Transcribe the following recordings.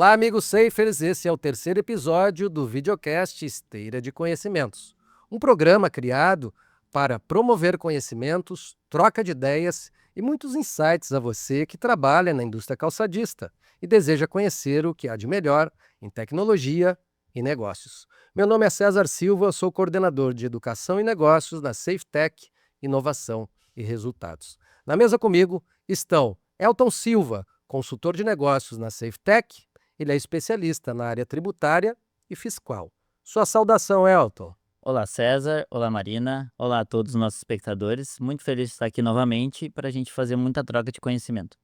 Olá, amigos Safers, esse é o terceiro episódio do videocast Esteira de Conhecimentos, um programa criado para promover conhecimentos, troca de ideias e muitos insights a você que trabalha na indústria calçadista e deseja conhecer o que há de melhor em tecnologia e negócios. Meu nome é César Silva, sou coordenador de Educação e Negócios na SafeTech, Inovação e Resultados. Na mesa comigo estão Elton Silva, consultor de negócios na SafeTech. Ele é especialista na área tributária e fiscal. Sua saudação, Elton. Olá, César. Olá, Marina. Olá a todos os nossos espectadores. Muito feliz de estar aqui novamente para a gente fazer muita troca de conhecimento.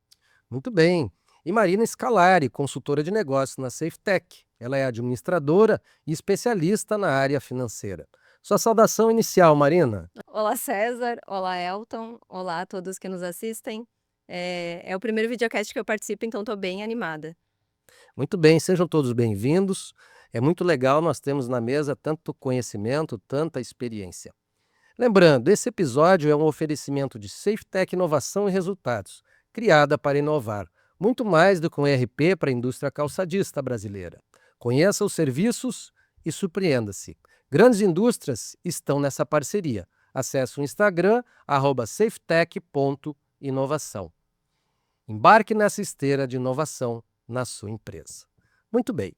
Muito bem. E Marina Scalari, consultora de negócios na SafeTech. Ela é administradora e especialista na área financeira. Sua saudação inicial, Marina. Olá, César. Olá, Elton. Olá a todos que nos assistem. É o primeiro videocast que eu participo, então estou bem animada. Muito bem, sejam todos bem-vindos. É muito legal, nós temos na mesa tanto conhecimento, tanta experiência. Lembrando, esse episódio é um oferecimento de SafeTech Inovação e Resultados, criada para inovar, muito mais do que um ERP para a indústria calçadista brasileira. Conheça os serviços e surpreenda-se. Grandes indústrias estão nessa parceria. Acesse o Instagram, @safetech.inovação. Embarque nessa esteira de inovação na sua empresa. Muito bem.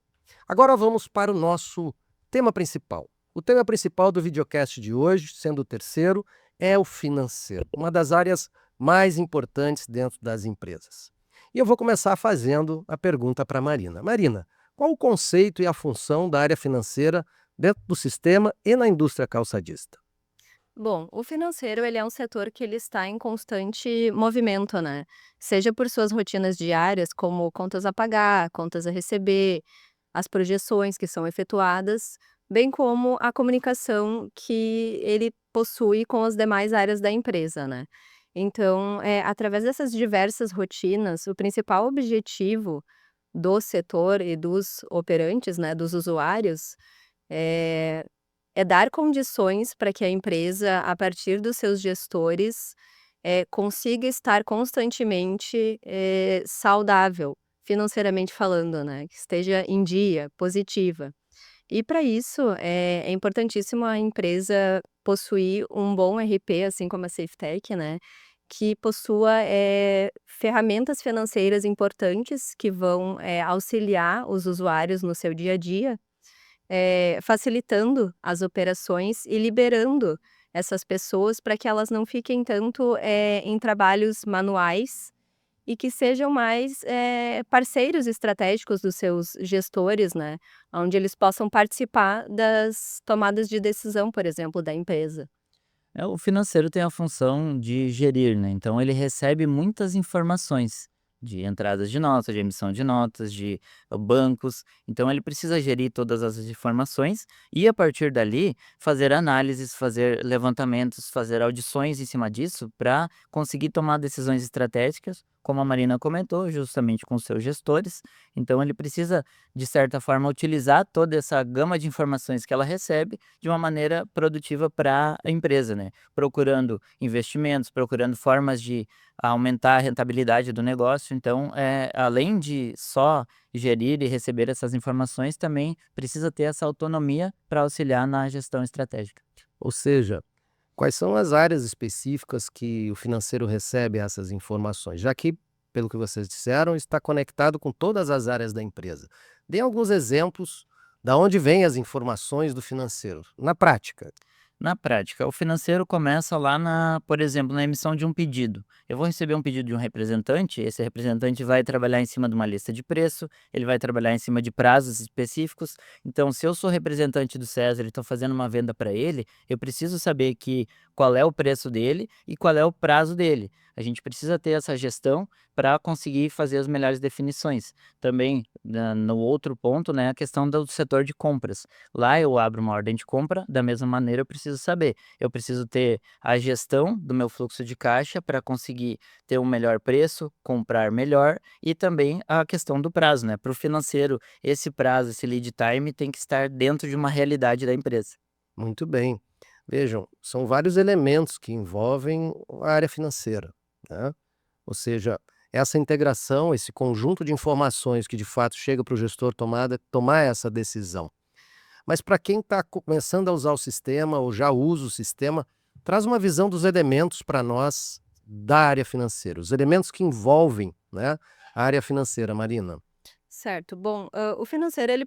Agora vamos para o nosso tema principal. O tema principal do videocast de hoje, sendo o terceiro, é o financeiro, uma das áreas mais importantes dentro das empresas. E eu vou começar fazendo a pergunta para a Marina. Marina, qual o conceito e a função da área financeira dentro do sistema e na indústria calçadista? Bom, o financeiro ele é um setor que ele está em constante movimento, né? Seja por suas rotinas diárias, como contas a pagar, contas a receber, as projeções que são efetuadas, bem como a comunicação que ele possui com as demais áreas da empresa, né? Então, através dessas diversas rotinas, o principal objetivo do setor e dos operantes, né, dos usuários, é é dar condições para que a empresa, a partir dos seus gestores, consiga estar constantemente, saudável, financeiramente falando, né, que esteja em dia, positiva. E para isso, é importantíssimo a empresa possuir um bom RP, assim como a SafeTech, né, que possua, ferramentas financeiras importantes que vão, auxiliar os usuários no seu dia a dia, facilitando as operações e liberando essas pessoas para que elas não fiquem tanto, em trabalhos manuais e que sejam mais, parceiros estratégicos dos seus gestores, né, onde eles possam participar das tomadas de decisão, por exemplo, da empresa. O financeiro tem a função de gerir, né? Então ele recebe muitas informações de entradas de notas, de emissão de notas, de bancos. Então ele precisa gerir todas essas informações e a partir dali fazer análises, fazer levantamentos, fazer audições em cima disso para conseguir tomar decisões estratégicas, como a Marina comentou, justamente com seus gestores. Então ele precisa, de certa forma, utilizar toda essa gama de informações que ela recebe de uma maneira produtiva para a empresa, né? Procurando investimentos, procurando formas de aumentar a rentabilidade do negócio. Então, além de só gerir e receber essas informações, também precisa ter essa autonomia para auxiliar na gestão estratégica. Ou seja, quais são as áreas específicas que o financeiro recebe essas informações? Já que, pelo que vocês disseram, está conectado com todas as áreas da empresa. Dê alguns exemplos da onde vêm as informações do financeiro, na prática. Na prática, o financeiro começa lá por exemplo, na emissão de um pedido. Eu vou receber um pedido de um representante, esse representante vai trabalhar em cima de uma lista de preço, ele vai trabalhar em cima de prazos específicos. Então, se eu sou representante do César e estou fazendo uma venda para ele, eu preciso saber qual é o preço dele e qual é o prazo dele. A gente precisa ter essa gestão para conseguir fazer as melhores definições. Também, no outro ponto, né, a questão do setor de compras. Lá eu abro uma ordem de compra, da mesma maneira eu preciso saber. Eu preciso ter a gestão do meu fluxo de caixa para conseguir ter um melhor preço, comprar melhor e também a questão do prazo, né? Para o financeiro, esse prazo, esse lead time tem que estar dentro de uma realidade da empresa. Muito bem. Vejam, são vários elementos que envolvem a área financeira, né? Ou seja, essa integração, esse conjunto de informações que de fato chega para o gestor tomar essa decisão. Mas para quem está começando a usar o sistema ou já usa o sistema, traz uma visão dos elementos para nós da área financeira, os elementos que envolvem, né, a área financeira, Marina. Certo. Bom, o financeiro ele,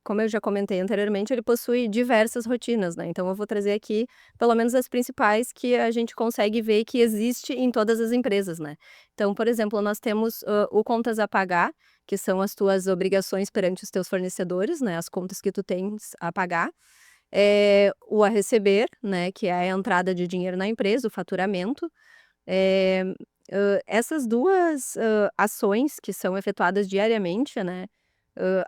como eu já comentei anteriormente, ele possui diversas rotinas, né, então eu vou trazer aqui pelo menos as principais que a gente consegue ver que existe em todas as empresas, né. Então, por exemplo, nós temos, o contas a pagar, que são as tuas obrigações perante os teus fornecedores, né, as contas que tu tens a pagar. O a receber, né, que é a entrada de dinheiro na empresa, o faturamento. Eh, Essas 2 ações que são efetuadas diariamente, né,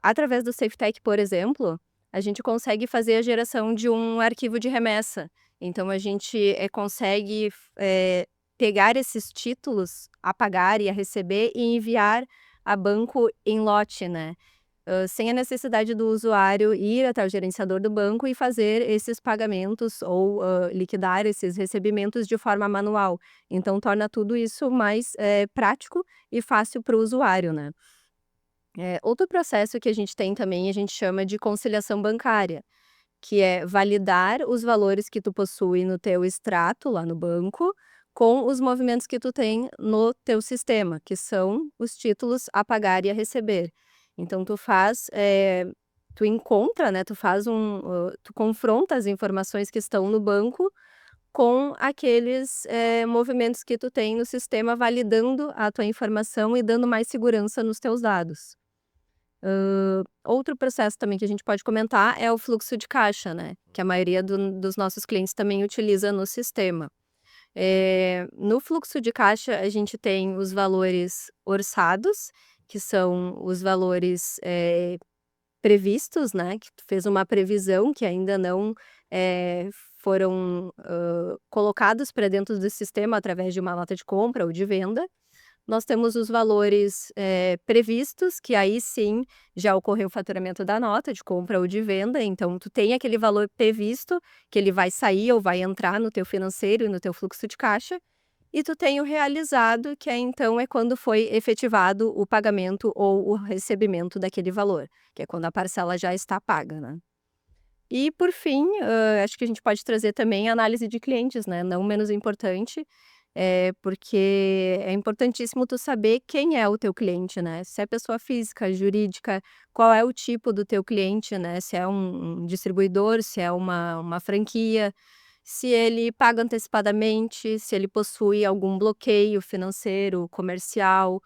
através do SafeTech, por exemplo, a gente consegue fazer a geração de um arquivo de remessa. Então a gente, consegue pegar esses títulos a pagar e a receber e enviar a banco em lote, né. Sem a necessidade do usuário ir até o gerenciador do banco e fazer esses pagamentos ou, liquidar esses recebimentos de forma manual. Então torna tudo isso mais, prático e fácil para o usuário, né. Outro processo que a gente tem também, a gente chama de conciliação bancária, que é validar os valores que tu possui no teu extrato lá no banco, com os movimentos que tu tem no teu sistema, que são os títulos a pagar e a receber. Então tu encontra, né, tu confronta as informações que estão no banco com aqueles, movimentos que tu tem no sistema, validando a tua informação e dando mais segurança nos teus dados. Outro processo também que a gente pode comentar é o fluxo de caixa, né, que a maioria dos nossos clientes também utiliza no sistema. No fluxo de caixa, a gente tem os valores orçados, que são os valores, previstos, né, que tu fez uma previsão que ainda não, foram, colocados para dentro do sistema através de uma nota de compra ou de venda. Nós temos os valores, previstos, que aí sim já ocorreu o faturamento da nota de compra ou de venda, então tu tem aquele valor previsto, que ele vai sair ou vai entrar no teu financeiro e no teu fluxo de caixa, e tu tem o realizado, que então é quando foi efetivado o pagamento ou o recebimento daquele valor, que é quando a parcela já está paga, né. E por fim, acho que a gente pode trazer também a análise de clientes, né, não menos importante, porque é importantíssimo tu saber quem é o teu cliente, né, se é pessoa física, jurídica, qual é o tipo do teu cliente, né, se é um distribuidor, se é uma franquia, se ele paga antecipadamente, se ele possui algum bloqueio financeiro, comercial,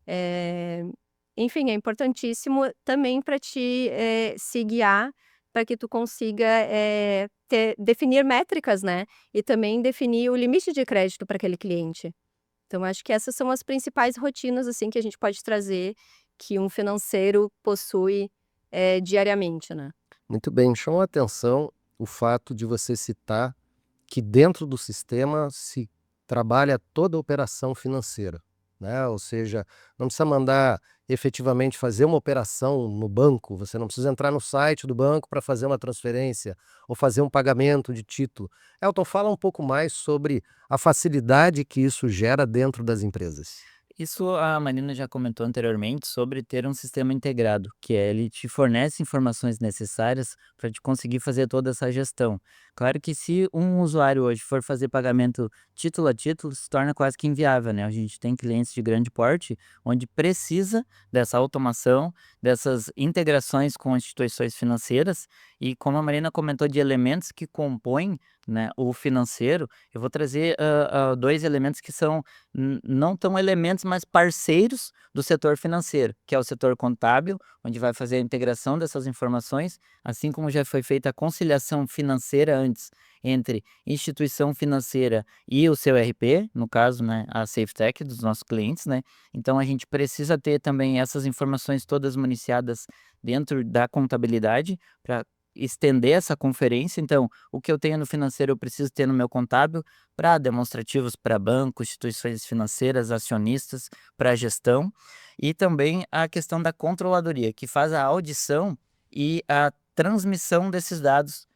eh, enfim, é importantíssimo também para te, se guiar, para que tu consiga, definir métricas, né, e também definir o limite de crédito para aquele cliente. Então acho que essas são as principais rotinas, assim, que a gente pode trazer, que um financeiro possui, diariamente, né. Muito bem, chamou a atenção o fato de você citar que dentro do sistema se trabalha toda a operação financeira, né, ou seja, não precisa mandar efetivamente fazer uma operação no banco, você não precisa entrar no site do banco para fazer uma transferência ou fazer um pagamento de título. Elton, fala um pouco mais sobre a facilidade que isso gera dentro das empresas. Isso a Marina já comentou anteriormente sobre ter um sistema integrado, que é ele te fornece informações necessárias para te conseguir fazer toda essa gestão. Claro que se um usuário hoje for fazer pagamento título a título, se torna quase que inviável, né? A gente tem clientes de grande porte onde precisa dessa automação, dessas integrações com instituições financeiras e como a Marina comentou de elementos que compõem, né, o financeiro, eu vou trazer dois elementos que são não tão elementos, mas parceiros do setor financeiro, que é o setor contábil, onde vai fazer a integração dessas informações, assim como já foi feita a conciliação financeira antes entre instituição financeira e o seu RP, no caso, né, a SafeTech dos nossos clientes, né? Então a gente precisa ter também essas informações todas municiadas dentro da contabilidade para estender essa conferência. Então, o que eu tenho no financeiro eu preciso ter no meu contábil para demonstrativos para banco, instituições financeiras, acionistas, para gestão, e também a questão da controladoria, que faz a audição e a transmissão desses dados,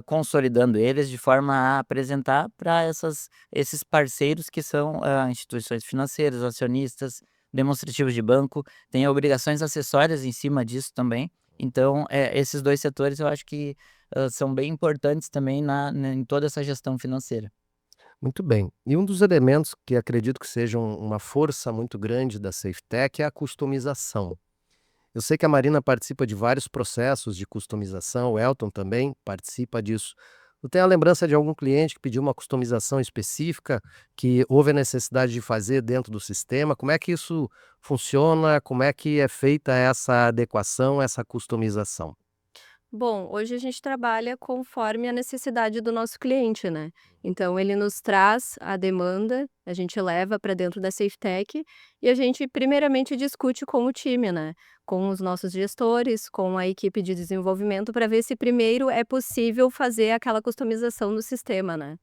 consolidando eles de forma a apresentar para esses parceiros que são instituições financeiras, acionistas, demonstrativos de banco, tem obrigações acessórias em cima disso também. Então, esses 2 setores eu acho que, são bem importantes também em toda essa gestão financeira. Muito bem. E um dos elementos que acredito que sejam uma força muito grande da SafeTech é a customização. Eu sei que a Marina participa de vários processos de customização, o Elton também participa disso. Tu tem a lembrança de algum cliente que pediu uma customização específica, que houve a necessidade de fazer dentro do sistema? Como é que isso funciona? Como é que é feita essa adequação, essa customização? Bom, hoje a gente trabalha conforme a necessidade do nosso cliente, né. Então ele nos traz a demanda, a gente leva para dentro da SafeTech e a gente primeiramente discute com o time, né, com os nossos gestores, com a equipe de desenvolvimento para ver se primeiro é possível fazer aquela customização no sistema, né.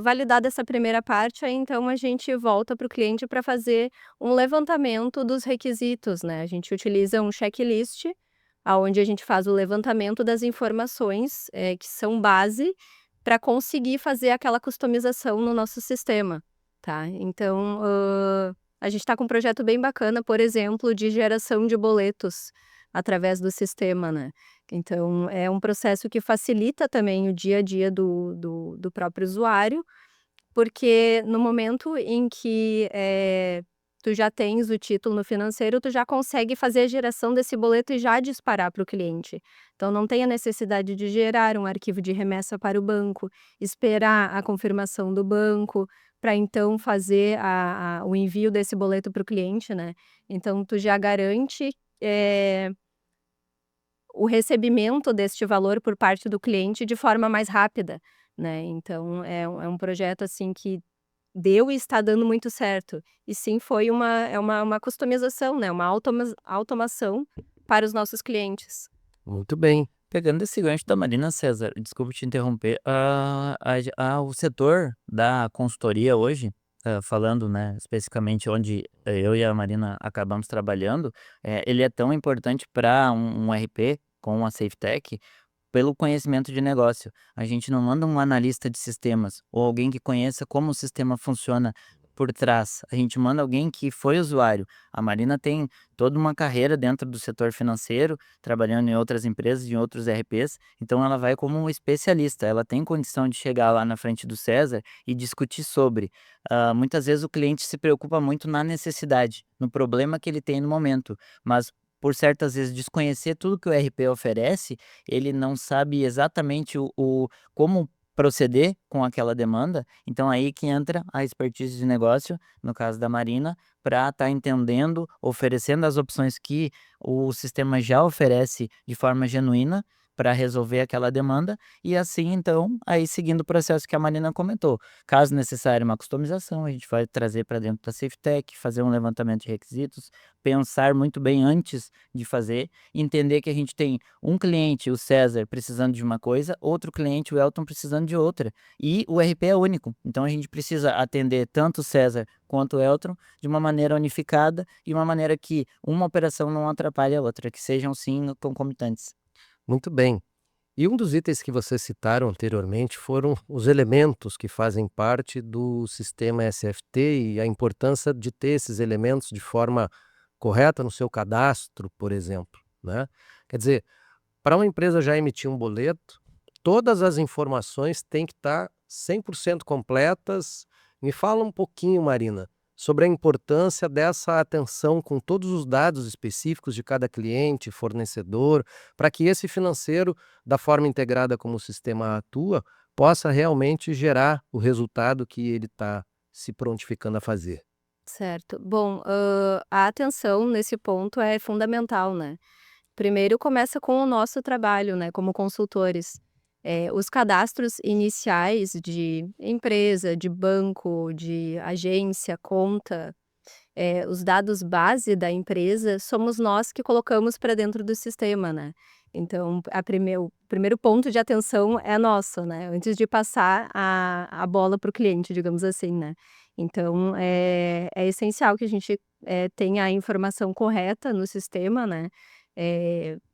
Validada essa primeira parte, aí então a gente volta para o cliente para fazer um levantamento dos requisitos, né. A gente utiliza um checklist, aonde a gente faz o levantamento das informações, que são base para conseguir fazer aquela customização no nosso sistema, tá. Então, a gente está com um projeto bem bacana, por exemplo, de geração de boletos através do sistema, né. Então é um processo que facilita também o dia a dia do próprio usuário, porque no momento em que, tu já tens o título no financeiro, tu já consegue fazer a geração desse boleto e já disparar para o cliente. Então não tem a necessidade de gerar um arquivo de remessa para o banco, esperar a confirmação do banco, para então fazer o envio desse boleto para o cliente, né. Então tu já garante, o recebimento deste valor por parte do cliente de forma mais rápida, né. Então é um projeto, assim, que deu e está dando muito certo. E sim, foi uma customização, né, uma automação para os nossos clientes. Muito bem. Pegando esse gancho da Marina, César, desculpa te interromper, o setor da consultoria hoje, falando, né, especificamente onde eu e a Marina acabamos trabalhando, ele é tão importante para um RP com a SafeTech pelo conhecimento de negócio. A gente não manda um analista de sistemas ou alguém que conheça como o sistema funciona por trás. A gente manda alguém que foi usuário. A Marina tem toda uma carreira dentro do setor financeiro, trabalhando em outras empresas, em outros RPs. Então ela vai como um especialista. Ela tem condição de chegar lá na frente do César e discutir sobre. Muitas vezes o cliente se preocupa muito na necessidade, no problema que ele tem no momento, mas por certas vezes desconhecer tudo que o RP oferece, ele não sabe exatamente o como proceder com aquela demanda. Então aí que entra a expertise de negócio, no caso da Marina, para estar entendendo, oferecendo as opções que o sistema já oferece de forma genuína para resolver aquela demanda e assim então, aí seguindo o processo que a Marina comentou. Caso necessário uma customização, a gente vai trazer para dentro da SafeTech, fazer um levantamento de requisitos, pensar muito bem antes de fazer, entender que a gente tem um cliente, o César, precisando de uma coisa, outro cliente, o Elton, precisando de outra. E o RP é único. Então a gente precisa atender tanto o César quanto o Elton de uma maneira unificada e uma maneira que uma operação não atrapalhe a outra, que sejam sim concomitantes. Muito bem. E um dos itens que vocês citaram anteriormente foram os elementos que fazem parte do sistema SFT e a importância de ter esses elementos de forma correta no seu cadastro, por exemplo, né? Quer dizer, para uma empresa já emitir um boleto, todas as informações têm que estar 100% completas. Me fala um pouquinho, Marina, sobre a importância dessa atenção com todos os dados específicos de cada cliente, fornecedor, para que esse financeiro, da forma integrada como o sistema atua, possa realmente gerar o resultado que ele está se prontificando a fazer. Certo. Bom, a atenção nesse ponto é fundamental, né. Primeiro começa com o nosso trabalho, né, como consultores. Os cadastros iniciais de empresa, de banco, de agência, conta, os dados base da empresa, somos nós que colocamos para dentro do sistema, né. Então o primeiro ponto de atenção é nosso, né, antes de passar a bola para o cliente, digamos assim, né. Então é essencial que a gente, tenha a informação correta no sistema, né,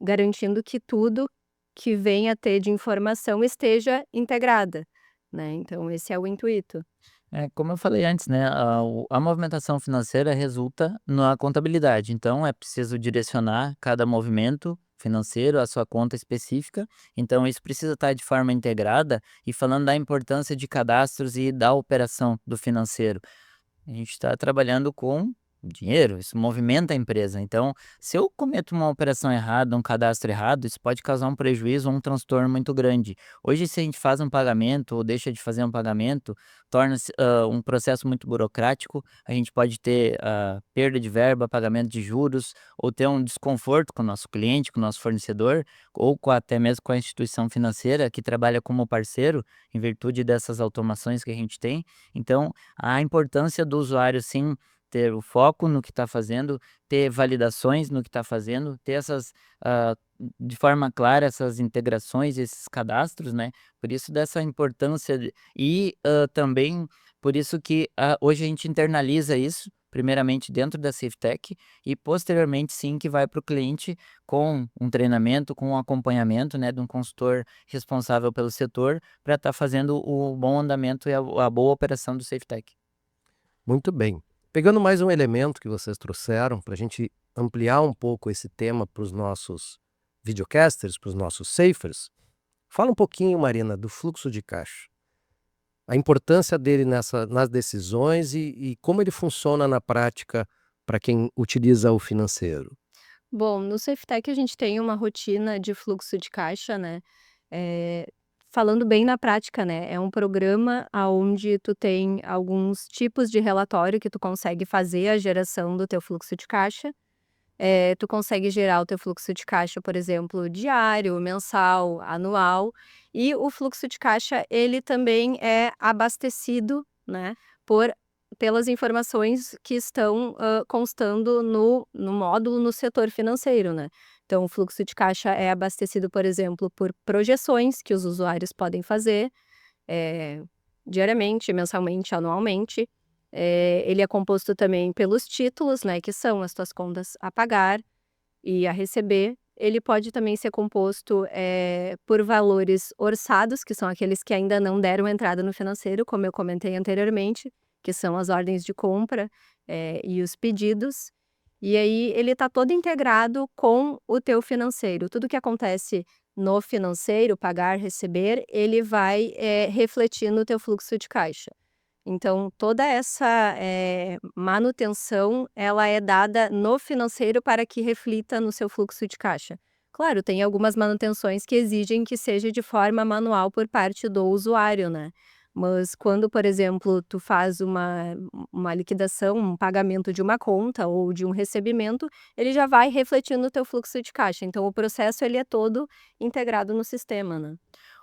garantindo que tudo que venha a ter de informação esteja integrada, né, então esse é o intuito. Como eu falei antes, né, a movimentação financeira resulta na contabilidade, então é preciso direcionar cada movimento financeiro à sua conta específica, então isso precisa estar de forma integrada. E falando da importância de cadastros e da operação do financeiro, a gente está trabalhando com dinheiro, isso movimenta a empresa. Então, se eu cometo uma operação errada, um cadastro errado, isso pode causar um prejuízo ou um transtorno muito grande. Hoje, se a gente faz um pagamento ou deixa de fazer um pagamento, torna-se um processo muito burocrático. A gente pode ter perda de verba, pagamento de juros, ou ter um desconforto com o nosso cliente, com o nosso fornecedor, ou até mesmo com a instituição financeira que trabalha como parceiro, em virtude dessas automações que a gente tem. Então, a importância do usuário, sim, ter o foco no que está fazendo, ter validações no que está fazendo, ter ah, de forma clara essas integrações, esses cadastros, né? Por isso dessa importância também por isso que hoje a gente internaliza isso, primeiramente dentro da SafeTech, e posteriormente sim que vai para o cliente com um treinamento, com um acompanhamento, né, de um consultor responsável pelo setor para estar fazendo o bom andamento e a boa operação do SafeTech. Muito bem. Pegando mais um elemento que vocês trouxeram para a gente ampliar um pouco esse tema para os nossos videocasters, para os nossos safers, fala um pouquinho, Marina, do fluxo de caixa. A importância dele nas decisões e como ele funciona na prática para quem utiliza o financeiro. Bom, no SafeTech a gente tem uma rotina de fluxo de caixa, né, eh, falando bem na prática, né, é um programa aonde tu tem alguns tipos de relatório que tu consegue fazer a geração do teu fluxo de caixa. Tu consegue gerar o teu fluxo de caixa, por exemplo, diário, mensal, anual, e o fluxo de caixa ele também é abastecido, né, por pelas informações que estão, constando no módulo no setor financeiro, né. Então o fluxo de caixa é abastecido, por exemplo, por projeções que os usuários podem fazer, eh, diariamente, mensalmente, anualmente. Ele é composto também pelos títulos, né, que são as tuas contas a pagar e a receber. Ele pode também ser composto, por valores orçados, que são aqueles que ainda não deram entrada no financeiro, como eu comentei anteriormente, que são as ordens de compra, e os pedidos. E aí ele está todo integrado com o teu financeiro. Tudo que acontece no financeiro, pagar, receber, ele vai, refletir no teu fluxo de caixa. Então toda essa, manutenção, ela é dada no financeiro para que reflita no seu fluxo de caixa. Claro, tem algumas manutenções que exigem que seja de forma manual por parte do usuário, né. Mas quando, por exemplo, tu faz uma liquidação, um pagamento de uma conta ou de um recebimento, ele já vai refletir no teu fluxo de caixa, então o processo ele é todo integrado no sistema, né.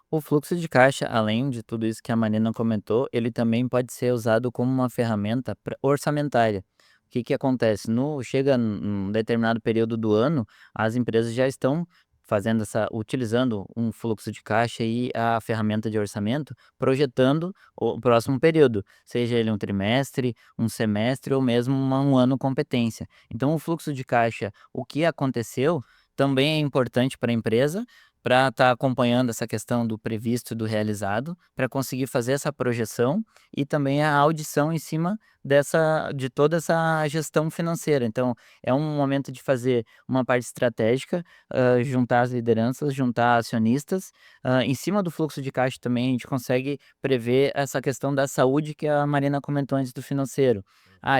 O fluxo de caixa, além de tudo isso que a Marina comentou, ele também pode ser usado como uma ferramenta orçamentária. O que que acontece? Chega num determinado período do ano, as empresas já estão utilizando um fluxo de caixa e a ferramenta de orçamento, projetando o próximo período, seja ele um trimestre, um semestre ou mesmo um ano competência. Então, o fluxo de caixa, o que aconteceu, também é importante para a empresa, para estar acompanhando essa questão do previsto e do realizado, para conseguir fazer essa projeção e também a audição em cima de toda essa gestão financeira. Então, é um momento de fazer uma parte estratégica, juntar as lideranças, juntar acionistas. Em cima do fluxo de caixa também a gente consegue prever essa questão da saúde que a Marina comentou antes do financeiro.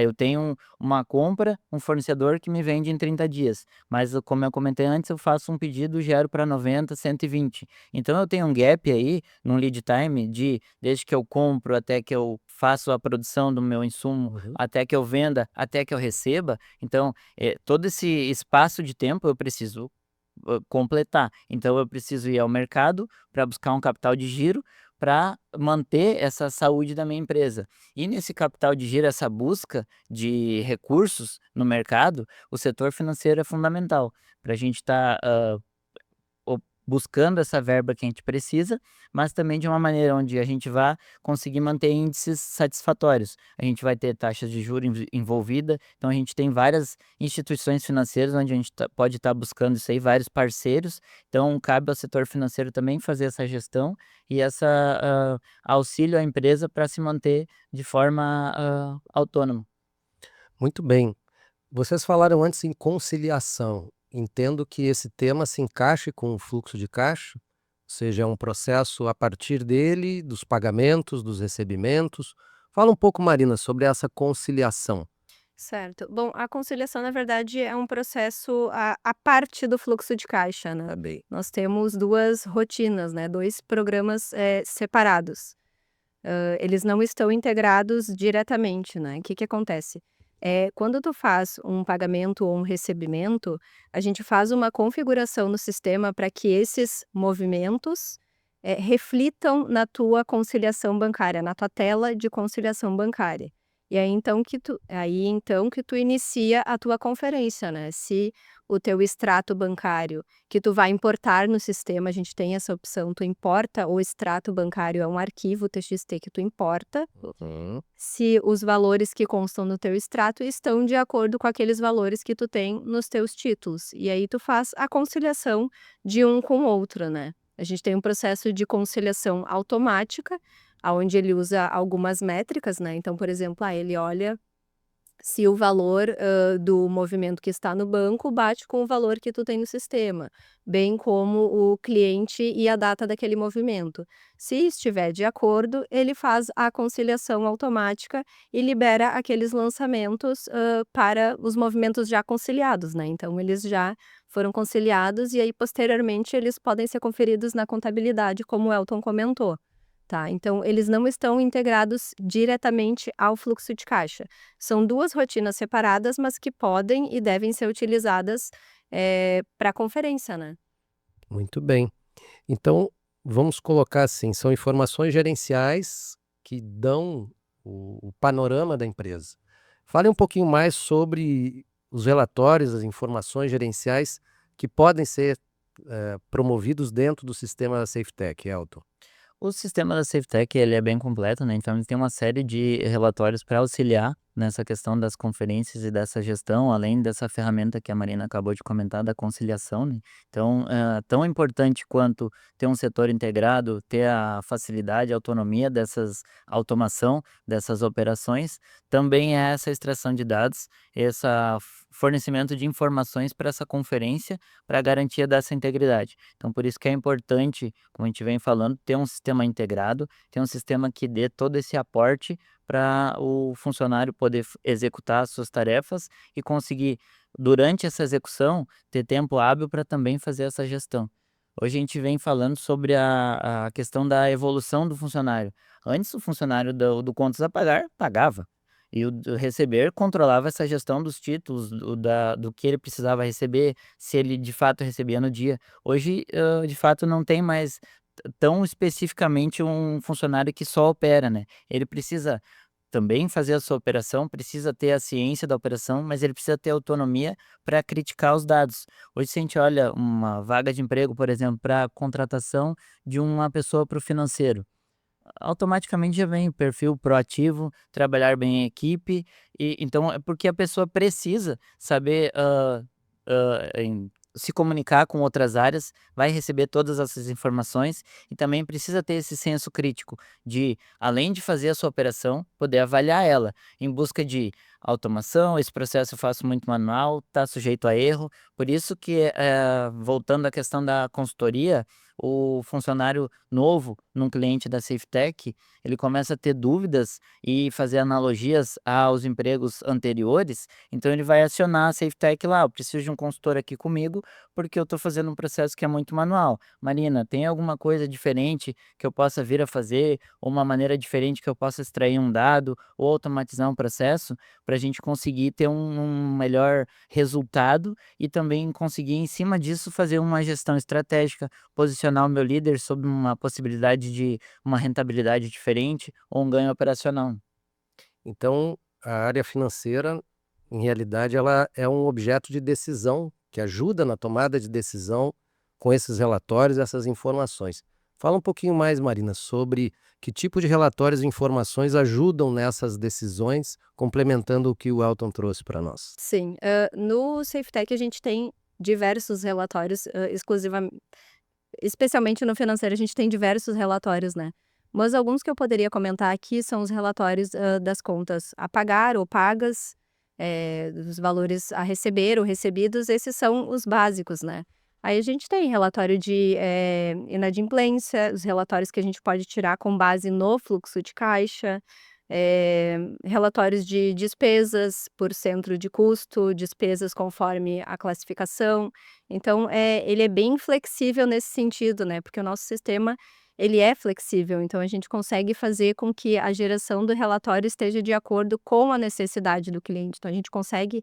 Eu tenho uma compra, um fornecedor que me vende em 30 dias, mas como eu comentei antes, eu faço um pedido, gero para 90, 120. Então eu tenho um gap aí, num lead time desde que eu compro até que eu faço a produção do meu insumo, Uhum. até que eu venda, até que eu receba. Então, todo esse espaço de tempo eu preciso completar. Então eu preciso ir ao mercado para buscar um capital de giro para manter essa saúde da minha empresa. E nesse capital de giro, essa busca de recursos no mercado, o setor financeiro é fundamental para a gente estar buscando essa verba que a gente precisa, mas também de uma maneira onde a gente vai conseguir manter índices satisfatórios. A gente vai ter taxas de juros envolvida, então a gente tem várias instituições financeiras onde a gente pode estar buscando isso aí, vários parceiros, então cabe ao setor financeiro também fazer essa gestão e essa auxílio à empresa para se manter de forma autônoma. Muito bem. Vocês falaram antes em conciliação. Entendo que esse tema se encaixe com o fluxo de caixa, ou seja, é um processo a partir dele, dos pagamentos, dos recebimentos. Fala um pouco, Marina, sobre essa conciliação. Certo. Bom, a conciliação, na verdade, é um processo à parte do fluxo de caixa, né? Tá bem. Nós temos 2 rotinas, né, 2 programas, separados. Eles não estão integrados diretamente, né. O que que acontece? Quando tu faz um pagamento ou um recebimento, a gente faz uma configuração no sistema para que esses movimentos, reflitam na tua conciliação bancária, na tua tela de conciliação bancária. E aí então que tu inicia a tua conferência, né. Se o teu extrato bancário que tu vai importar no sistema, a gente tem essa opção, tu importa o extrato bancário, é um arquivo TXT que tu importa, Uhum. se os valores que constam no teu extrato estão de acordo com aqueles valores que tu tem nos teus títulos. E aí tu faz a conciliação de um com o outro, né. A gente tem um processo de conciliação automática, aonde ele usa algumas métricas, né, então, por exemplo, ele olha se o valor, do movimento que está no banco bate com o valor que tu tem no sistema, bem como o cliente e a data daquele movimento. Se estiver de acordo, ele faz a conciliação automática e libera aqueles lançamentos, para os movimentos já conciliados, né, então eles já foram conciliados e aí posteriormente eles podem ser conferidos na contabilidade, como o Elton comentou. Tá, então eles não estão integrados diretamente ao fluxo de caixa. São 2 rotinas separadas, mas que podem e devem ser utilizadas, pra conferência, né. Muito bem. Então, vamos colocar assim, são informações gerenciais que dão o panorama da empresa. Fale um pouquinho mais sobre os relatórios, as informações gerenciais que podem ser, promovidos dentro do sistema da SafeTech, Elton. O sistema da SafeTech, ele é bem completo, né, então ele tem uma série de relatórios para auxiliar nessa questão das conferências e dessa gestão, além dessa ferramenta que a Marina acabou de comentar, da conciliação, né. Então, tão importante quanto ter um setor integrado, ter a facilidade, a autonomia dessas automação dessas operações, também é essa extração de dados, essa fornecimento de informações para essa conferência, para a garantia dessa integridade. Então por isso que é importante, como a gente vem falando, ter um sistema integrado, ter um sistema que dê todo esse aporte para o funcionário poder executar as suas tarefas e conseguir, durante essa execução, ter tempo hábil para também fazer essa gestão. Hoje a gente vem falando sobre a questão da evolução do funcionário. Antes, o funcionário do contas a pagar pagava. E o do receber controlava essa gestão dos títulos, do que ele precisava receber, se ele de fato recebia no dia. Hoje, de fato, não tem mais tão especificamente um funcionário que só opera, né. Ele precisa também fazer a sua operação, precisa ter a ciência da operação, mas ele precisa ter autonomia para criticar os dados. Hoje, se a gente olha uma vaga de emprego, por exemplo, para contratação de uma pessoa para o financeiro, automaticamente já vem perfil proativo, trabalhar bem em equipe, e então é porque a pessoa precisa saber, se comunicar com outras áreas, vai receber todas essas informações e também precisa ter esse senso crítico de, além de fazer a sua operação, poder avaliar ela, em busca de automação. Esse processo eu faço muito manual, está sujeito a erro, por isso que, voltando à questão da consultoria, o funcionário novo num cliente da SafeTech, ele começa a ter dúvidas e fazer analogias aos empregos anteriores, então ele vai acionar a SafeTech lá: "Eu preciso de um consultor aqui comigo, porque eu estou fazendo um processo que é muito manual. Marina, tem alguma coisa diferente que eu possa vir a fazer, ou uma maneira diferente que eu possa extrair um dado ou automatizar um processo, para a gente conseguir ter um melhor resultado e também conseguir, em cima disso, fazer uma gestão estratégica, posicionar o meu líder sob uma possibilidade de uma rentabilidade diferente ou um ganho operacional." Então, a área financeira, em realidade, ela é um objeto de decisão que ajuda na tomada de decisão com esses relatórios, essas informações. Fala um pouquinho mais, Marina, sobre que tipo de relatórios e informações ajudam nessas decisões, complementando o que o Elton trouxe para nós. Sim, no SafeTech a gente tem diversos relatórios, especialmente no financeiro a gente tem diversos relatórios, né. Mas alguns que eu poderia comentar aqui são os relatórios, das contas a pagar ou pagas, dos valores a receber ou recebidos, esses são os básicos, né. Aí a gente tem relatório de, inadimplência, os relatórios que a gente pode tirar com base no fluxo de caixa, relatórios de despesas por centro de custo, despesas conforme a classificação. Então, ele é bem flexível nesse sentido, né, porque o nosso sistema, ele é flexível, então a gente consegue fazer com que a geração do relatório esteja de acordo com a necessidade do cliente. Então a gente consegue,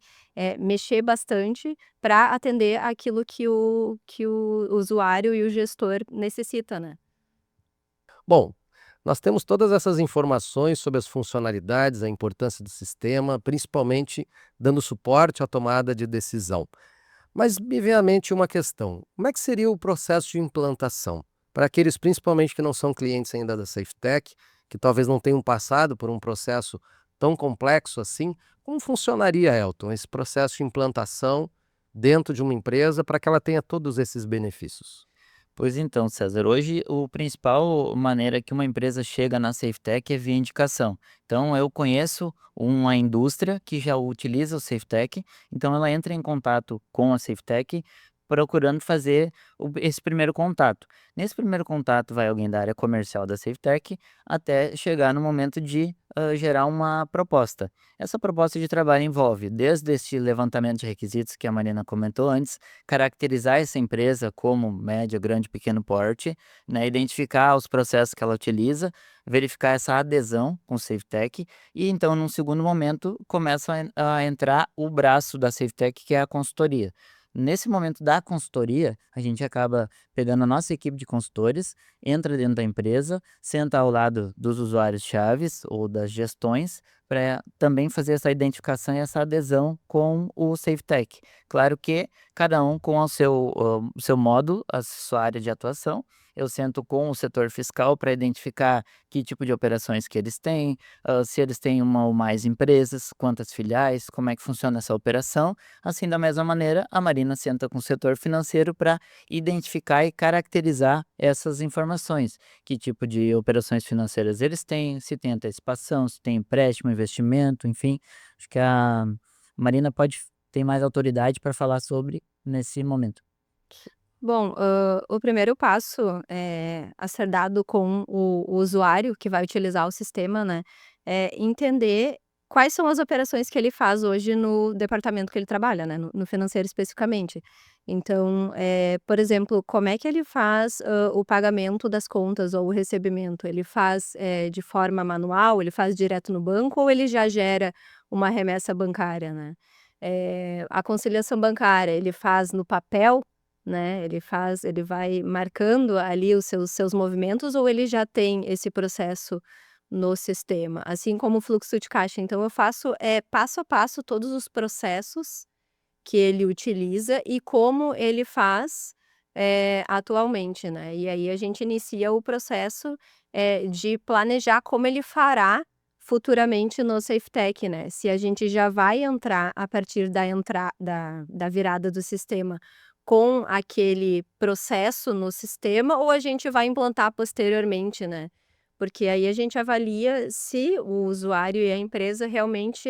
mexer bastante para atender aquilo que o usuário e o gestor necessita, né. Bom, nós temos todas essas informações sobre as funcionalidades, a importância do sistema, principalmente dando suporte à tomada de decisão. Mas me vem à mente uma questão: como é que seria o processo de implantação? Para aqueles principalmente que não são clientes ainda da SafeTech, que talvez não tenham passado por um processo tão complexo assim, como funcionaria, Elton, esse processo de implantação dentro de uma empresa para que ela tenha todos esses benefícios? Pois então, César, hoje o principal maneira que uma empresa chega na SafeTech é via indicação. Então, eu conheço uma indústria que já utiliza o SafeTech, então ela entra em contato com a SafeTech procurando fazer esse primeiro contato. Nesse primeiro contato vai alguém da área comercial da SafeTech até chegar no momento de gerar uma proposta. Essa proposta de trabalho envolve desde este levantamento de requisitos que a Marina comentou antes, caracterizar essa empresa como média, grande, pequeno porte, né, identificar os processos que ela utiliza, verificar essa adesão com o SafeTech e então, num segundo momento, começa a entrar o braço da SafeTech, que é a consultoria. Nesse momento da consultoria, a gente acaba pegando a nossa equipe de consultores, entra dentro da empresa, senta ao lado dos usuários chaves ou das gestões, para também fazer essa identificação e essa adesão com o SafeTech. Claro que cada um com o seu modo, a sua área de atuação. Eu sento com o setor fiscal para identificar que tipo de operações que eles têm, se eles têm uma ou mais empresas, quantas filiais, como é que funciona essa operação. Assim, da mesma maneira, a Marina senta com o setor financeiro para identificar e caracterizar essas informações. Que tipo de operações financeiras eles têm, se tem antecipação, se tem empréstimo, investimento, enfim. Acho que a Marina pode ter mais autoridade para falar sobre nesse momento. Bom, o primeiro passo, a ser dado com o usuário que vai utilizar o sistema, né, é entender quais são as operações que ele faz hoje no departamento que ele trabalha, né, no financeiro especificamente. Então, por exemplo, como é que ele faz, o pagamento das contas ou o recebimento? Ele faz, de forma manual, ele faz direto no banco ou ele já gera uma remessa bancária, né? A conciliação bancária, ele faz no papel, né, ele vai marcando ali os seus movimentos ou ele já tem esse processo no sistema? Assim como o fluxo de caixa, então eu faço, passo a passo todos os processos que ele utiliza e como ele faz, atualmente, né. E aí a gente inicia o processo, de planejar como ele fará futuramente no SafeTech, né. Se a gente já vai entrar a partir da virada do sistema com aquele processo no sistema ou a gente vai implantar posteriormente, né. Porque aí a gente avalia se o usuário e a empresa realmente,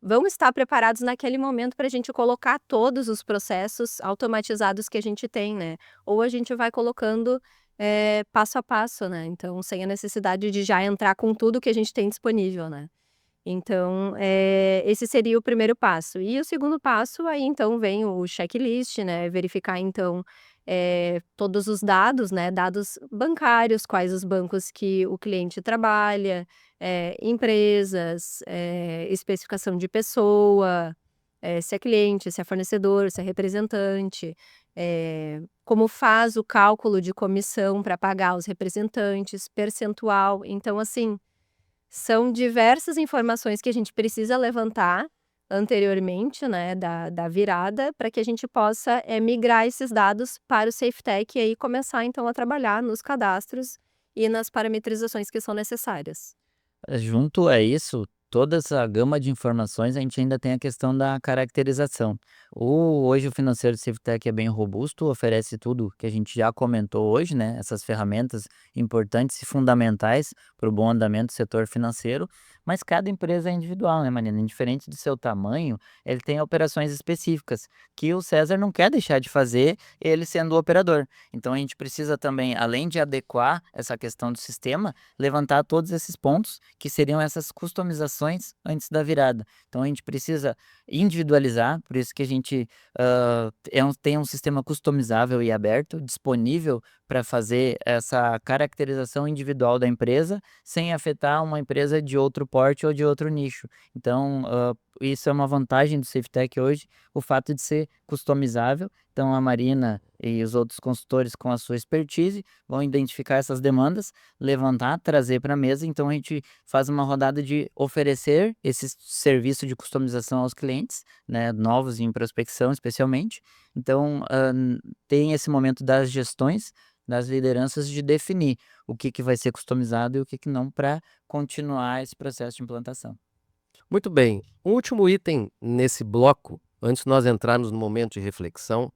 vão estar preparados naquele momento para a gente colocar todos os processos automatizados que a gente tem, né. Ou a gente vai colocando, passo a passo, né, então sem a necessidade de já entrar com tudo que a gente tem disponível, né. Então, esse seria o primeiro passo. E o segundo passo, aí então vem o checklist, né, verificar então, todos os dados, né, dados bancários, quais os bancos que o cliente trabalha, empresas, especificação de pessoa, se é cliente, se é fornecedor, se é representante, como faz o cálculo de comissão para pagar os representantes, percentual. Então assim, são diversas informações que a gente precisa levantar anteriormente, né, da virada, para que a gente possa, migrar esses dados para o SafeTech e aí começar então a trabalhar nos cadastros e nas parametrizações que são necessárias. Junto a isso, toda essa gama de informações, a gente ainda tem a questão da caracterização. Hoje o financeiro SafeTech é bem robusto, oferece tudo que a gente já comentou hoje, né? Essas ferramentas importantes e fundamentais para o bom andamento do setor financeiro, mas cada empresa é individual, né, Marina? Indiferente do seu tamanho, ele tem operações específicas que o César não quer deixar de fazer, ele sendo o operador. Então a gente precisa também, além de adequar essa questão do sistema, levantar todos esses pontos que seriam essas customizações antes da virada. Então a gente precisa individualizar, por isso que a gente tem um sistema customizável e aberto, disponível para fazer essa caracterização individual da empresa, sem afetar uma empresa de outro porte ou de outro nicho. Então, isso é uma vantagem do SafeTech hoje, o fato de ser customizável. Então, a Marina e os outros consultores, com a sua expertise, vão identificar essas demandas, levantar, trazer para a mesa. Então, a gente faz uma rodada de oferecer esse serviço de customização aos clientes, né, novos em prospecção, especialmente. Então, tem esse momento das gestões, das lideranças, de definir o que que vai ser customizado e o que que não, para continuar esse processo de implantação. Muito bem. Um último item nesse bloco, antes de nós entrarmos no momento de reflexão,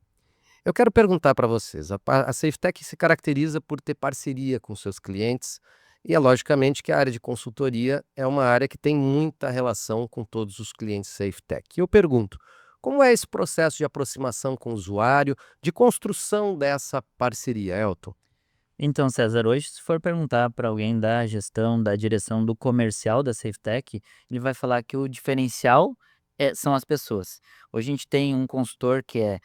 eu quero perguntar para vocês. A SafeTech se caracteriza por ter parceria com seus clientes e é logicamente que a área de consultoria é uma área que tem muita relação com todos os clientes SafeTech. E eu pergunto, como é esse processo de aproximação com o usuário, de construção dessa parceria, Elton? Então, César, hoje, se for perguntar para alguém da gestão, da direção do comercial da SafeTech, ele vai falar que o diferencial são as pessoas. Hoje a gente tem um consultor que é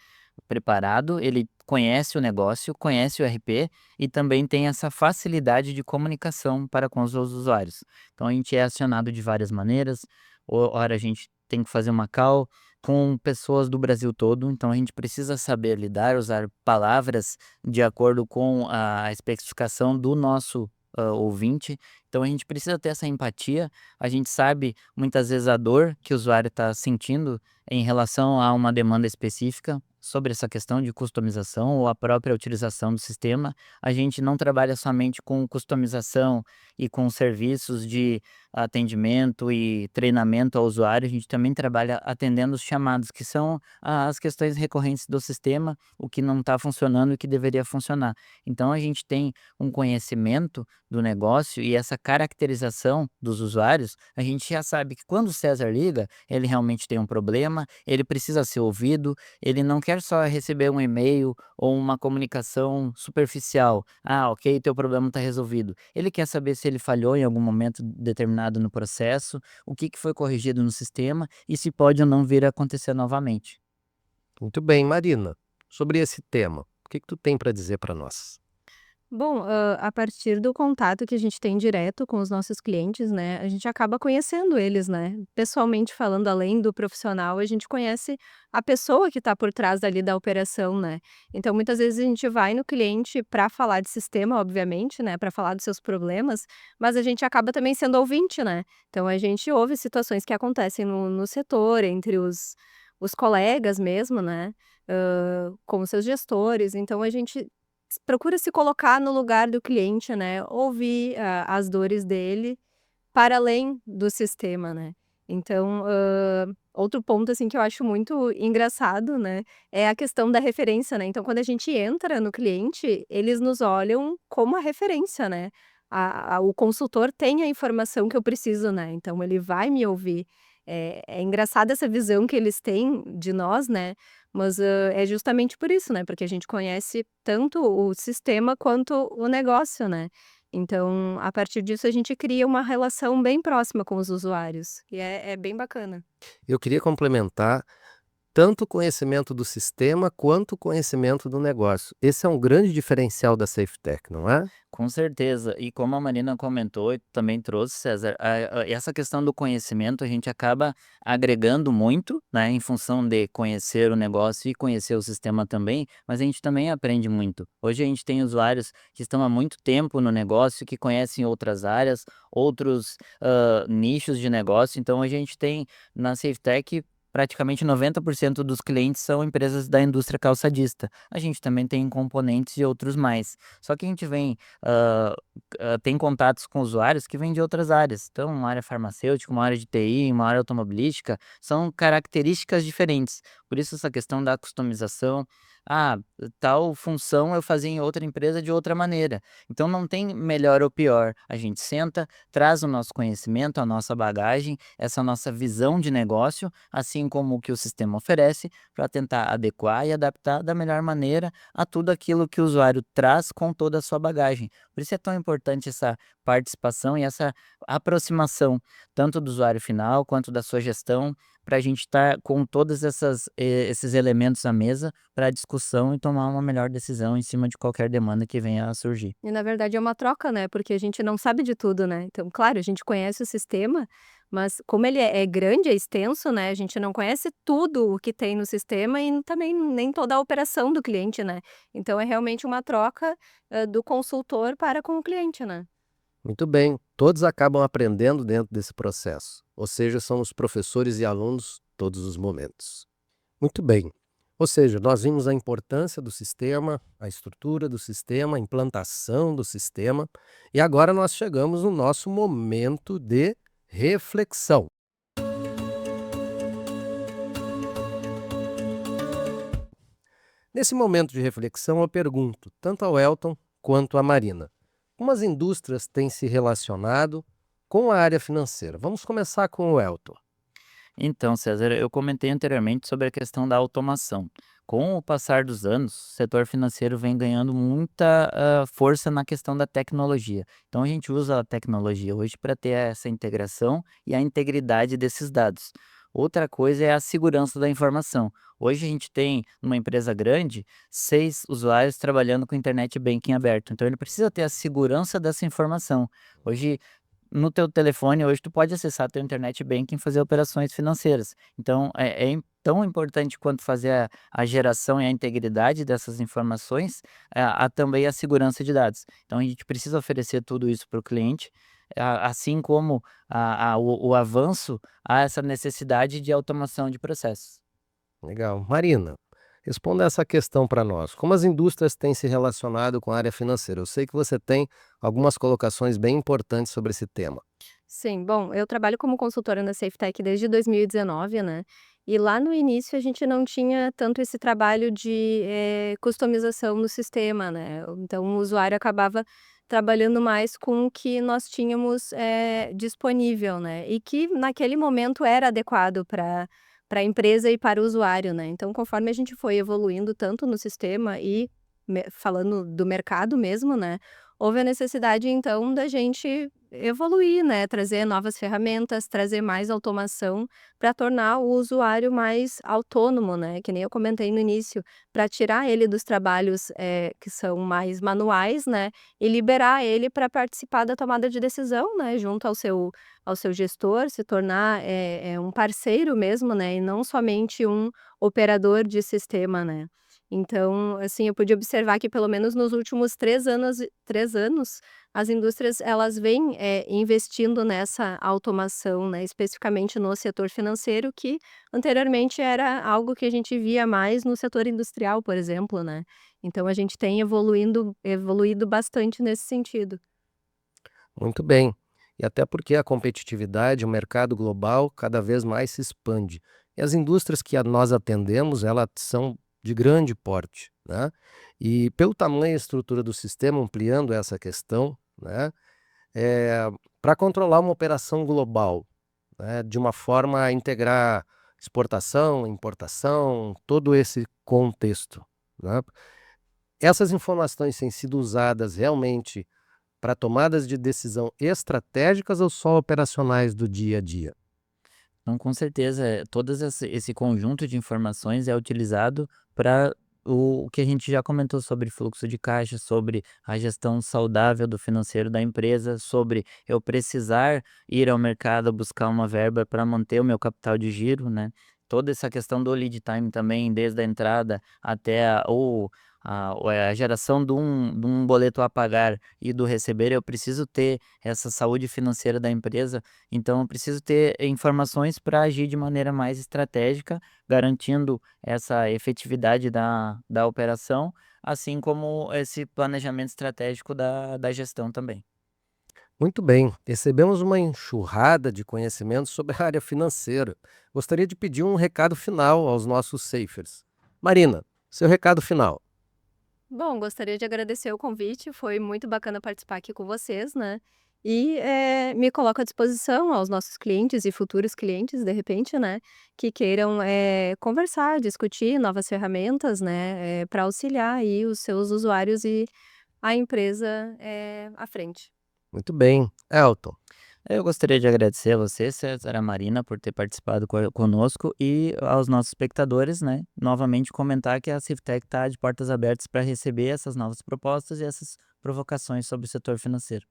preparado, ele conhece o negócio, conhece o RP e também tem essa facilidade de comunicação para com os usuários. Então a gente é acionado de várias maneiras, ora a gente tem que fazer uma call com pessoas do Brasil todo, então a gente precisa saber lidar, usar palavras de acordo com a especificação do nosso ouvinte. Então a gente precisa ter essa empatia, a gente sabe muitas vezes a dor que o usuário está sentindo em relação a uma demanda específica sobre essa questão de customização ou a própria utilização do sistema. A gente não trabalha somente com customização e com serviços de atendimento e treinamento ao usuário, a gente também trabalha atendendo os chamados, que são as questões recorrentes do sistema, o que não está funcionando e o que deveria funcionar. Então a gente tem um conhecimento do negócio e essa caracterização dos usuários, a gente já sabe que quando o César liga, ele realmente tem um problema, ele precisa ser ouvido, ele não quer só receber um e-mail ou uma comunicação superficial. Ah, ok, teu problema está resolvido. Ele quer saber se ele falhou em algum momento determinado no processo, o que que foi corrigido no sistema e se pode ou não vir a acontecer novamente. Muito bem, Marina. Sobre esse tema, o que tu tem para dizer para nós? Bom, a partir do contato que a gente tem direto com os nossos clientes, né, a gente acaba conhecendo eles, né, pessoalmente falando, além do profissional, a gente conhece a pessoa que está por trás dali da operação, né. Então muitas vezes a gente vai no cliente para falar de sistema, obviamente, né, para falar dos seus problemas, mas a gente acaba também sendo ouvinte, né. Então a gente ouve situações que acontecem no setor, entre os colegas mesmo, né, com os seus gestores, então a gente procura se colocar no lugar do cliente, né, ouvir as dores dele, para além do sistema, né. Então, outro ponto, assim, que eu acho muito engraçado, né, é a questão da referência, né. Então quando a gente entra no cliente, eles nos olham como a referência, né. O consultor tem a informação que eu preciso, né, então ele vai me ouvir. É engraçada essa visão que eles têm de nós, né, mas, é justamente por isso, né, porque a gente conhece tanto o sistema quanto o negócio, né. Então, a partir disso, a gente cria uma relação bem próxima com os usuários, e é bem bacana. Eu queria complementar tanto o conhecimento do sistema quanto o conhecimento do negócio. Esse é um grande diferencial da SafeTech, não é? Com certeza. E como a Marina comentou e também trouxe, César, essa questão do conhecimento a gente acaba agregando muito, né, em função de conhecer o negócio e conhecer o sistema também, mas a gente também aprende muito. Hoje a gente tem usuários que estão há muito tempo no negócio, que conhecem outras áreas, outros nichos de negócio. Então a gente tem na SafeTech praticamente 90% dos clientes são empresas da indústria calçadista. A gente também tem componentes e outros mais. Só que a gente ah, tem contatos com usuários que vêm de outras áreas. Então, uma área farmacêutica, uma área de TI, uma área automobilística, são características diferentes. Por isso, essa questão da customização. Ah, tal função eu fazia em outra empresa de outra maneira. Então, não tem melhor ou pior. A gente senta, traz o nosso conhecimento, a nossa bagagem, essa nossa visão de negócio, assim como o que o sistema oferece, para tentar adequar e adaptar da melhor maneira a tudo aquilo que o usuário traz com toda a sua bagagem. Por isso é tão importante essa participação e essa aproximação, tanto do usuário final quanto da sua gestão, para a gente estar com todos esses elementos à mesa para discussão e tomar uma melhor decisão em cima de qualquer demanda que venha a surgir. E na verdade é uma troca, né, porque a gente não sabe de tudo, né. Então, claro, a gente conhece o sistema, mas como ele é grande, é extenso, né, a gente não conhece tudo o que tem no sistema e também nem toda a operação do cliente, né. Então é realmente uma troca, do consultor para com o cliente, né. Muito bem, todos acabam aprendendo dentro desse processo, ou seja, são os professores e alunos todos os momentos. Muito bem, ou seja, nós vimos a importância do sistema, a estrutura do sistema, a implantação do sistema, e agora nós chegamos no nosso momento de reflexão. Nesse momento de reflexão, eu pergunto, tanto ao Elton quanto à Marina, como as indústrias têm se relacionado com a área financeira? Vamos começar com o Elton. Então, César, eu comentei anteriormente sobre a questão da automação. Com o passar dos anos, o setor financeiro vem ganhando muita força na questão da tecnologia. Então, a gente usa a tecnologia hoje para ter essa integração e a integridade desses dados. Outra coisa é a segurança da informação. Hoje a gente tem, numa empresa grande, 6 usuários trabalhando com internet banking aberto. Então, ele precisa ter a segurança dessa informação. Hoje, no teu telefone hoje tu pode acessar teu internet banking e fazer operações financeiras. Então tão importante quanto fazer a geração e a integridade dessas informações, há também a segurança de dados. Então a gente precisa oferecer tudo isso para o cliente, assim como o avanço, há essa necessidade de automação de processos. Legal. Marina, responda essa questão para nós. Como as indústrias têm se relacionado com a área financeira? Eu sei que você tem algumas colocações bem importantes sobre esse tema. Sim, bom, eu trabalho como consultora na SafeTech desde 2019, né, e lá no início a gente não tinha tanto esse trabalho de, customização no sistema, né, então o usuário acabava trabalhando mais com o que nós tínhamos, disponível, né, e que naquele momento era adequado para a empresa e para o usuário, né. Então conforme a gente foi evoluindo tanto no sistema e falando do mercado mesmo, né, houve a necessidade então da gente evoluir, né, trazer novas ferramentas, trazer mais automação para tornar o usuário mais autônomo, né, que nem eu comentei no início, para tirar ele dos trabalhos, que são mais manuais, né, e liberar ele para participar da tomada de decisão, né, junto ao seu gestor, se tornar, um parceiro mesmo, né, e não somente um operador de sistema, né. Então, assim, eu pude observar que pelo menos nos últimos 3 anos, as indústrias elas vêm, investindo nessa automação, né, especificamente no setor financeiro, que anteriormente era algo que a gente via mais no setor industrial, por exemplo, né. Então a gente tem evoluído bastante nesse sentido. Muito bem. E até porque a competitividade, o mercado global cada vez mais se expande. E as indústrias que nós atendemos, elas são de grande porte, né? E pelo tamanho e estrutura do sistema, ampliando essa questão, né? Para controlar uma operação global, né? De uma forma a integrar exportação, importação, todo esse contexto, né? Essas informações têm sido usadas realmente para tomadas de decisão estratégicas ou só operacionais do dia a dia? Então, com certeza, todas esse conjunto de informações é utilizado para o que a gente já comentou sobre fluxo de caixa, sobre a gestão saudável do financeiro da empresa, sobre eu precisar ir ao mercado buscar uma verba para manter o meu capital de giro, né? Toda essa questão do lead time também, desde a entrada até a geração de um boleto a pagar e do receber, eu preciso ter essa saúde financeira da empresa, então eu preciso ter informações para agir de maneira mais estratégica, garantindo essa efetividade da operação, assim como esse planejamento estratégico da gestão também. Muito bem, recebemos uma enxurrada de conhecimentos sobre a área financeira. Gostaria de pedir um recado final aos nossos Safers. Marina, seu recado final. Bom, gostaria de agradecer o convite, foi muito bacana participar aqui com vocês, né? E me coloco à disposição aos nossos clientes e futuros clientes, de repente, né? Que queiram conversar, discutir novas ferramentas, né? Para auxiliar aí os seus usuários e a empresa à frente. Muito bem. Elton, Eu gostaria de agradecer a você, César, a Marina, por ter participado conosco e aos nossos espectadores, né? Novamente comentar que a Ciftec está de portas abertas para receber essas novas propostas e essas provocações sobre o setor financeiro.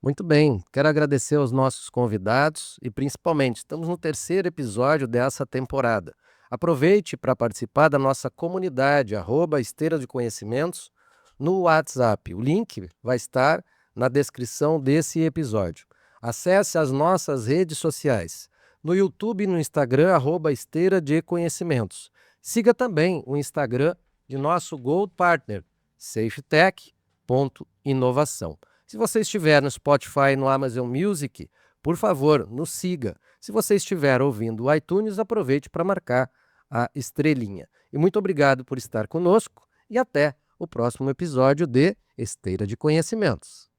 muito bem. Quero agradecer aos nossos convidados e, principalmente, estamos no terceiro episódio dessa temporada. Aproveite para participar da nossa comunidade, @Esteira de Conhecimentos, no WhatsApp. O link vai estar na descrição desse episódio. Acesse as nossas redes sociais. No YouTube e no Instagram, @Esteira de Conhecimentos. Siga também o Instagram de nosso Gold Partner, safetech.inovação. Se você estiver no Spotify e no Amazon Music, por favor, nos siga. Se você estiver ouvindo o iTunes, aproveite para marcar a estrelinha. E muito obrigado por estar conosco e até o próximo episódio de Esteira de Conhecimentos.